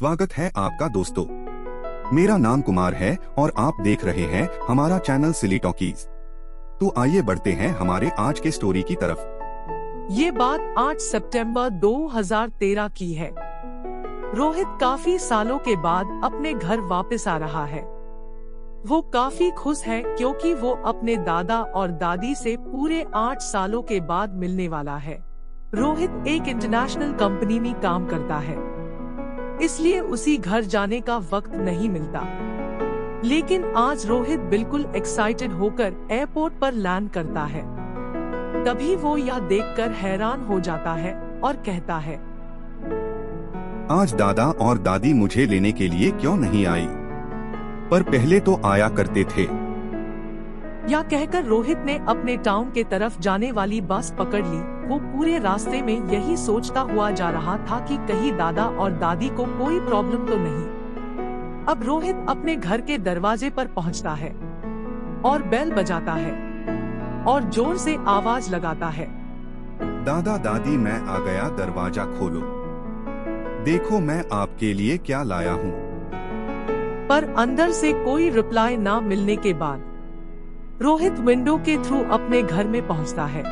स्वागत है आपका दोस्तों। मेरा नाम कुमार है और आप देख रहे हैं हमारा चैनल सिली टॉकीज। तो आइए बढ़ते हैं हमारे आज के स्टोरी की तरफ। ये बात 8 सितंबर 2013 की है। रोहित काफी सालों के बाद अपने घर वापस आ रहा है। वो काफी खुश है क्योंकि वो अपने दादा और दादी से पूरे 8 सालों के बाद मिलने वाला है। रोहित एक इंटरनेशनल कंपनी में काम करता है, इसलिए उसी घर जाने का वक्त नहीं मिलता। लेकिन आज रोहित बिल्कुल एक्साइटेड होकर एयरपोर्ट पर लैंड करता है। तभी वो यह देखकर हैरान हो जाता है और कहता है, आज दादा और दादी मुझे लेने के लिए क्यों नहीं आई? पर पहले तो आया करते थे। यह कहकर रोहित ने अपने टाउन के तरफ जाने वाली बस पकड़ ली। वो पूरे रास्ते में यही सोचता हुआ जा रहा था कि कहीं दादा और दादी को कोई प्रॉब्लम तो नहीं। अब रोहित अपने घर के दरवाजे पर पहुंचता है और बेल बजाता है और जोर से आवाज लगाता है, दादा दादी मैं आ गया, दरवाजा खोलो, देखो मैं आपके लिए क्या लाया हूँ। पर अंदर से कोई रिप्लाई ना मिलने के बाद रोहित विंडो के थ्रू अपने घर में पहुंचता है।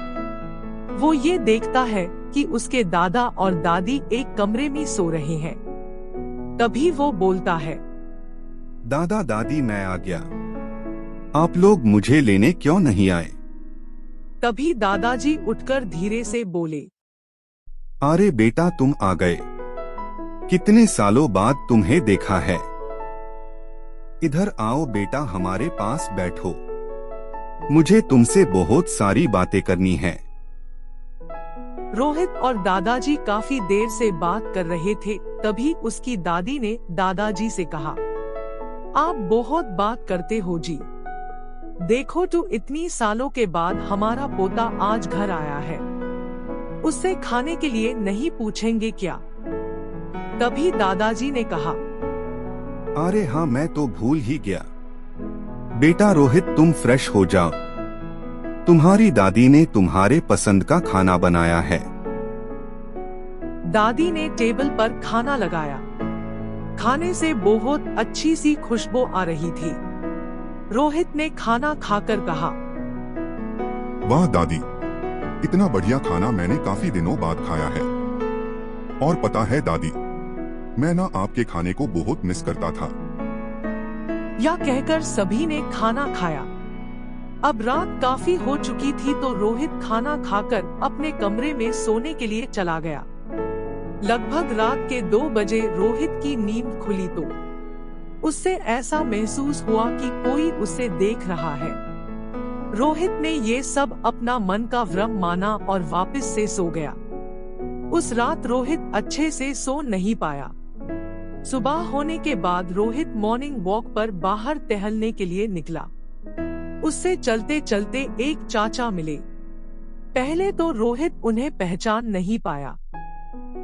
वो ये देखता है कि उसके दादा और दादी एक कमरे में सो रहे हैं। तभी वो बोलता है, दादा दादी मैं आ गया, आप लोग मुझे लेने क्यों नहीं आए? तभी दादाजी उठकर धीरे से बोले, अरे बेटा तुम आ गए, कितने सालों बाद तुम्हें देखा है। इधर आओ बेटा, हमारे पास बैठो, मुझे तुमसे बहुत सारी बातें करनी है। रोहित और दादाजी काफी देर से बात कर रहे थे। तभी उसकी दादी ने दादाजी से कहा, आप बहुत बात करते हो जी, देखो तो इतनी सालों के बाद हमारा पोता आज घर आया है, उससे खाने के लिए नहीं पूछेंगे क्या? तभी दादाजी ने कहा, अरे हाँ मैं तो भूल ही गया। बेटा रोहित तुम फ्रेश हो जाओ, तुम्हारी दादी ने तुम्हारे पसंद का खाना बनाया है। दादी ने टेबल पर खाना लगाया। खाने से बहुत अच्छी सी खुशबू आ रही थी। रोहित ने खाना खाकर कहा, वाह दादी, इतना बढ़िया खाना मैंने काफी दिनों बाद खाया है। और पता है दादी, मैं ना आपके खाने को बहुत मिस करता था। यह कहकर सभी ने खाना खाया। अब रात काफी हो चुकी थी तो रोहित खाना खाकर अपने कमरे में सोने के लिए चला गया। लगभग रात के 2 बजे रोहित की नींद खुली तो उससे ऐसा महसूस हुआ कि कोई उसे देख रहा है। रोहित ने ये सब अपना मन का भ्रम माना और वापस से सो गया। उस रात रोहित अच्छे से सो नहीं पाया। सुबह होने के बाद रोहित मॉर्निंग वॉक पर बाहर टहलने के लिए निकला। उससे चलते चलते एक चाचा मिले। पहले तो रोहित उन्हें पहचान नहीं पाया।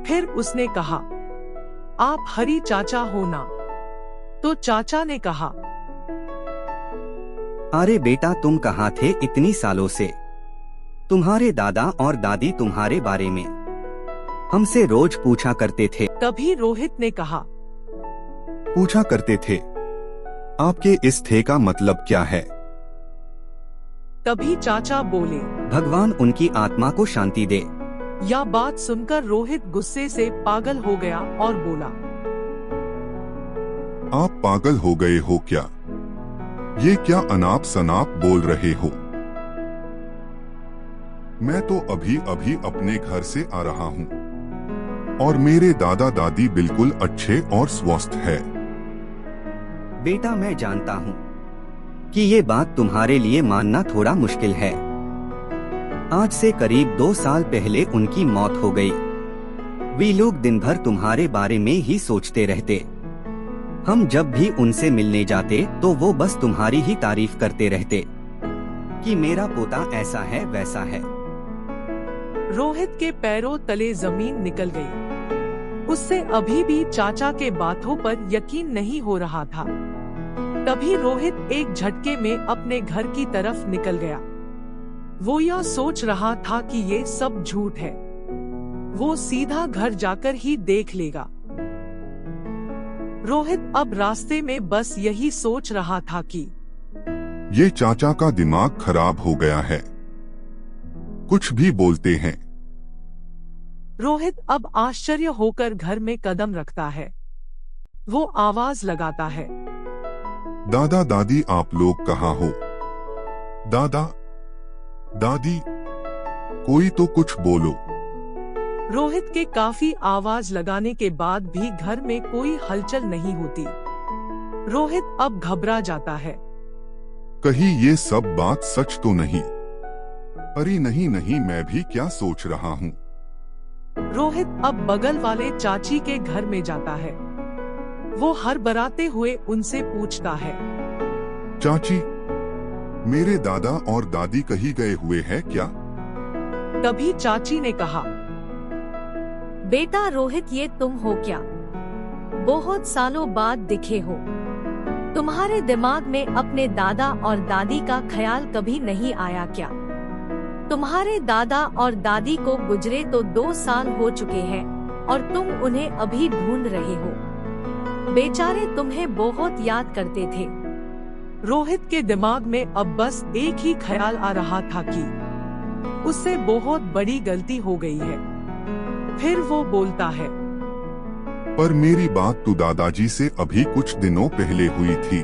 फिर उसने कहा, आप हरी चाचा हो ना? तो चाचा ने कहा, अरे बेटा तुम कहाँ थे इतनी सालों से? तुम्हारे दादा और दादी तुम्हारे बारे में हमसे रोज पूछा करते थे। तभी रोहित ने कहा, पूछा करते थे? आपके इस थे का मतलब क्या है? तभी चाचा बोले, भगवान उनकी आत्मा को शांति दे। यह बात सुनकर रोहित गुस्से से पागल हो गया और बोला, आप पागल हो गए हो क्या? ये क्या अनाप शनाप बोल रहे हो? मैं तो अभी अभी अपने घर से आ रहा हूँ और मेरे दादा दादी बिल्कुल अच्छे और स्वस्थ है। बेटा मैं जानता हूँ कि ये बात तुम्हारे लिए मानना थोड़ा मुश्किल है। आज से करीब 2 साल पहले उनकी मौत हो गई। वे लोग दिन भर तुम्हारे बारे में ही सोचते रहते। हम जब भी उनसे मिलने जाते तो वो बस तुम्हारी ही तारीफ करते रहते कि मेरा पोता ऐसा है वैसा है। रोहित के पैरों तले जमीन निकल गई। उससे अभी भी चाचा के बातों पर यकीन नहीं हो रहा था। तभी रोहित एक झटके में अपने घर की तरफ निकल गया। वो यह सोच रहा था कि ये सब झूठ है। वो सीधा घर जाकर ही देख लेगा। रोहित अब रास्ते में बस यही सोच रहा था कि ये चाचा का दिमाग खराब हो गया है, कुछ भी बोलते हैं। रोहित अब आश्चर्य होकर घर में कदम रखता है। वो आवाज लगाता है, दादा दादी आप लोग कहाँ हो? दादा दादी कोई तो कुछ बोलो। रोहित के काफी आवाज लगाने के बाद भी घर में कोई हलचल नहीं होती। रोहित अब घबरा जाता है। कहीं ये सब बात सच तो नहीं? अरे नहीं नहीं, मैं भी क्या सोच रहा हूँ। रोहित अब बगल वाले चाची के घर में जाता है। वो हड़बड़ाते हुए उनसे पूछता है, चाची, मेरे दादा और दादी कहीं गए हुए हैं क्या? तभी चाची ने कहा, बेटा रोहित, ये तुम हो क्या? बहुत सालों बाद दिखे हो। तुम्हारे दिमाग में अपने दादा और दादी का ख्याल कभी नहीं आया क्या? तुम्हारे दादा और दादी को गुजरे तो 2 साल हो चुके हैं और तुम उन्हें अभी ढूंढ रहे हो। बेचारे तुम्हें बहुत याद करते थे। रोहित के दिमाग में अब बस एक ही ख्याल आ रहा था कि उससे बहुत बड़ी गलती हो गई है। फिर वो बोलता है, पर मेरी बात तो दादाजी से अभी कुछ दिनों पहले हुई थी।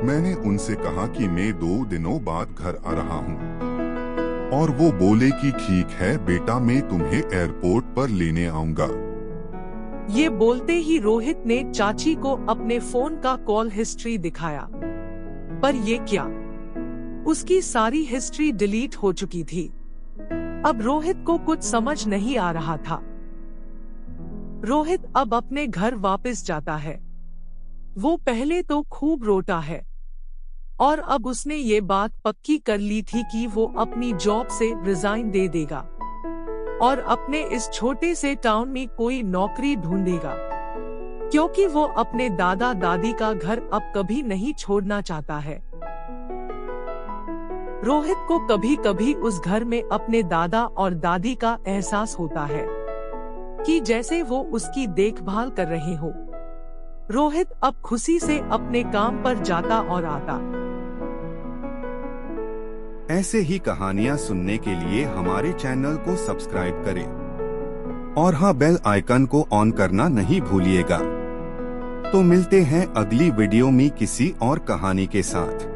मैंने उनसे कहा कि मैं 2 दिनों बाद घर आ रहा हूँ और वो बोले कि ठीक है बेटा, मैं तुम्हें एयरपोर्ट पर लेने आऊंगा। ये बोलते ही रोहित ने चाची को अपने फोन का कॉल हिस्ट्री दिखाया। पर ये क्या? उसकी सारी हिस्ट्री डिलीट हो चुकी थी। अब रोहित को कुछ समझ नहीं आ रहा था। रोहित अब अपने घर वापस जाता है। वो पहले तो खूब रोता है और अब उसने ये बात पक्की कर ली थी कि वो अपनी जॉब से रिजाइन दे देगा और अपने इस छोटे से टाउन में कोई नौकरी ढूंढेगा, क्योंकि वो अपने दादा दादी का घर अब कभी नहीं छोड़ना चाहता है। रोहित को कभी कभी उस घर में अपने दादा और दादी का एहसास होता है कि जैसे वो उसकी देखभाल कर रहे हो। रोहित अब खुशी से अपने काम पर जाता और आता। ऐसे ही कहानियाँ सुनने के लिए हमारे चैनल को सब्सक्राइब करें और हाँ, बेल आइकन को ऑन करना नहीं भूलिएगा। तो मिलते हैं अगली वीडियो में किसी और कहानी के साथ।